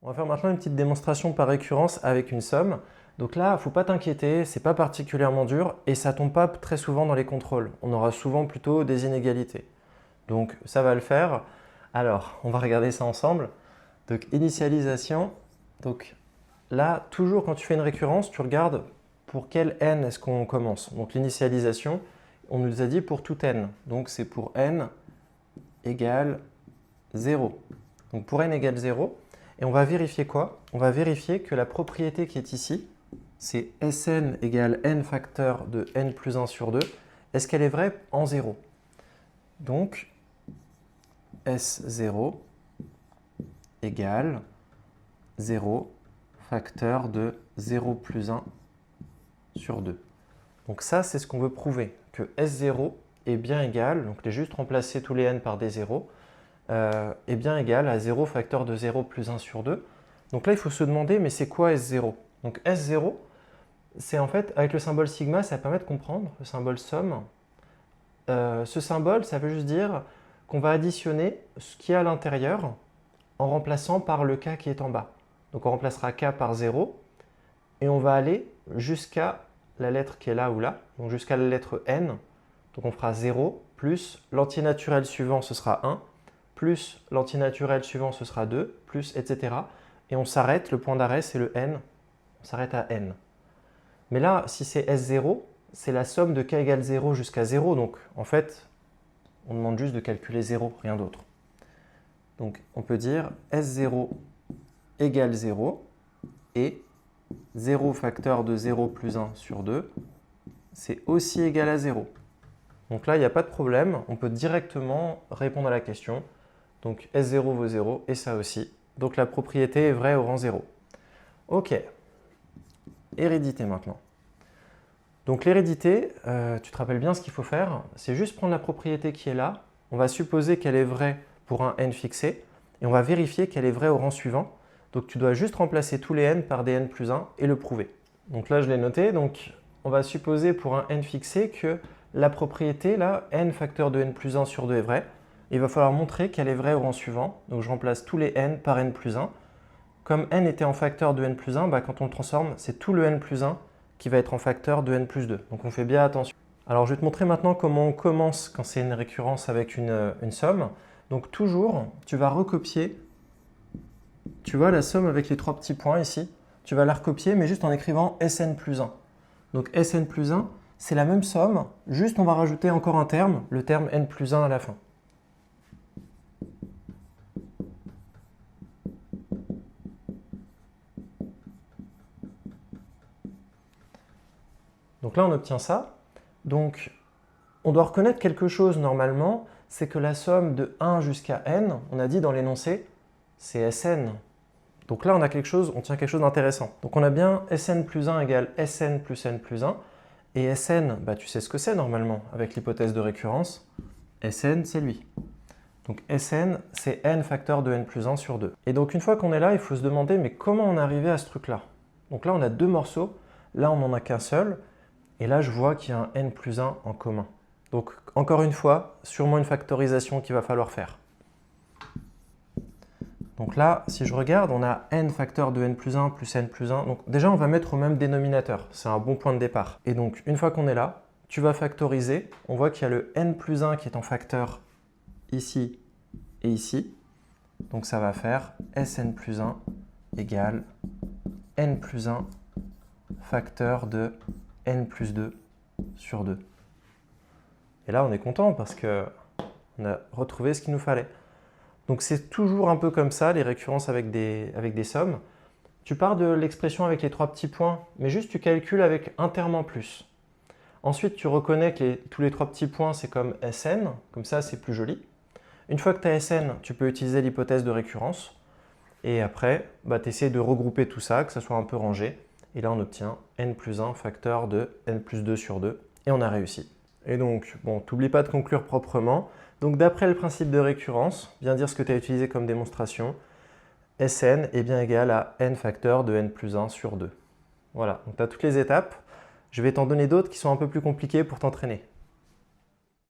On va faire maintenant une petite démonstration par récurrence avec une somme. Donc là, il ne faut pas t'inquiéter, ce n'est pas particulièrement dur et ça ne tombe pas très souvent dans les contrôles. On aura souvent plutôt des inégalités. Donc ça va le faire. Alors, on va regarder ça ensemble. Donc initialisation. Donc là, toujours quand tu fais une récurrence, tu regardes pour quel n est-ce qu'on commence. Donc l'initialisation, on nous a dit pour tout n. Donc c'est pour n égale 0. Donc pour n égale 0. Et on va vérifier quoi? On va vérifier que la propriété qui est ici, c'est Sn égale n facteur de n plus 1 sur 2. Est-ce qu'elle est vraie en 0? Donc, S0 égale 0 facteur de 0 plus 1 sur 2. Donc ça, c'est ce qu'on veut prouver, que S0 est bien égal, donc je vais juste remplacer tous les n par des 0, est bien égal à 0 facteur de 0 plus 1 sur 2. Donc là, il faut se demander, mais c'est quoi S0? Donc S0, c'est en fait, avec le symbole sigma, ça permet de comprendre, le symbole somme. Ce symbole, ça veut juste dire qu'on va additionner ce qui est à l'intérieur en remplaçant par le k qui est en bas. Donc on remplacera k par 0 et on va aller jusqu'à la lettre qui est là ou là, donc jusqu'à la lettre n. Donc on fera 0 plus l'antinaturel suivant, ce sera 1, plus l'antinaturel suivant, ce sera 2, plus etc. Et on s'arrête, le point d'arrêt, c'est le n, on s'arrête à n. Mais là, si c'est S0, c'est la somme de k égale 0 jusqu'à 0, donc en fait, on demande juste de calculer 0, rien d'autre. Donc on peut dire S0 égale 0 et 0 facteur de 0 plus 1 sur 2, c'est aussi égal à 0. Donc là, il n'y a pas de problème, on peut directement répondre à la question. Donc S0 vaut 0 et ça aussi. Donc la propriété est vraie au rang 0. Ok, hérédité maintenant. Donc l'hérédité, tu te rappelles bien ce qu'il faut faire, c'est juste prendre la propriété qui est là, on va supposer qu'elle est vraie pour un n fixé, et on va vérifier qu'elle est vraie au rang suivant. Donc tu dois juste remplacer tous les n par des n plus 1 et le prouver. Donc là, je l'ai noté, donc on va supposer pour un n fixé que la propriété, là, n facteur de n plus 1 sur 2 est vraie. Il va falloir montrer qu'elle est vraie au rang suivant, donc je remplace tous les n par n plus 1. Comme n était en facteur de n plus 1, quand on le transforme, c'est tout le n plus 1 qui va être en facteur de n plus 2. Donc on fait bien attention. Alors je vais te montrer maintenant comment on commence quand c'est une récurrence avec une somme. Donc toujours, tu vas recopier, tu vois la somme avec les trois petits points ici, tu vas la recopier mais juste en écrivant Sn plus 1. Donc Sn plus 1, c'est la même somme, juste on va rajouter encore un terme, le terme n plus 1 à la fin. Donc là, on obtient ça. Donc, on doit reconnaître quelque chose normalement, c'est que la somme de 1 jusqu'à n, on a dit dans l'énoncé, c'est Sn. Donc là, on a quelque chose, on tient quelque chose d'intéressant. Donc on a bien Sn plus 1 égale Sn plus n plus 1. Et Sn, tu sais ce que c'est normalement, avec l'hypothèse de récurrence. Sn, c'est lui. Donc Sn, c'est n facteur de n plus 1 sur 2. Et donc une fois qu'on est là, il faut se demander, mais comment on est arrivé à ce truc-là? Donc là, on a deux morceaux. Là, on n'en a qu'un seul. Et là, je vois qu'il y a un n plus 1 en commun. Donc, encore une fois, sûrement une factorisation qu'il va falloir faire. Donc là, si je regarde, on a n facteur de n plus 1 plus n plus 1. Donc déjà, on va mettre au même dénominateur. C'est un bon point de départ. Et donc, une fois qu'on est là, tu vas factoriser. On voit qu'il y a le n plus 1 qui est en facteur ici et ici. Donc, ça va faire Sn plus 1 égale n plus 1 facteur de n plus 2 sur 2. Et là, on est content parce qu'on a retrouvé ce qu'il nous fallait. Donc c'est toujours un peu comme ça, les récurrences avec des sommes. Tu pars de l'expression avec les trois petits points, mais juste tu calcules avec un terme en plus. Ensuite, tu reconnais que tous les trois petits points, c'est comme Sn, comme ça, c'est plus joli. Une fois que tu as Sn, tu peux utiliser l'hypothèse de récurrence. Et après, tu essaies de regrouper tout ça, que ça soit un peu rangé. Et là, on obtient n plus 1 facteur de n plus 2 sur 2. Et on a réussi. Et donc, bon, t'oublies pas de conclure proprement. Donc, d'après le principe de récurrence, bien dire ce que tu as utilisé comme démonstration, Sn est bien égal à n facteur de n plus 1 sur 2. Voilà, donc tu as toutes les étapes. Je vais t'en donner d'autres qui sont un peu plus compliquées pour t'entraîner.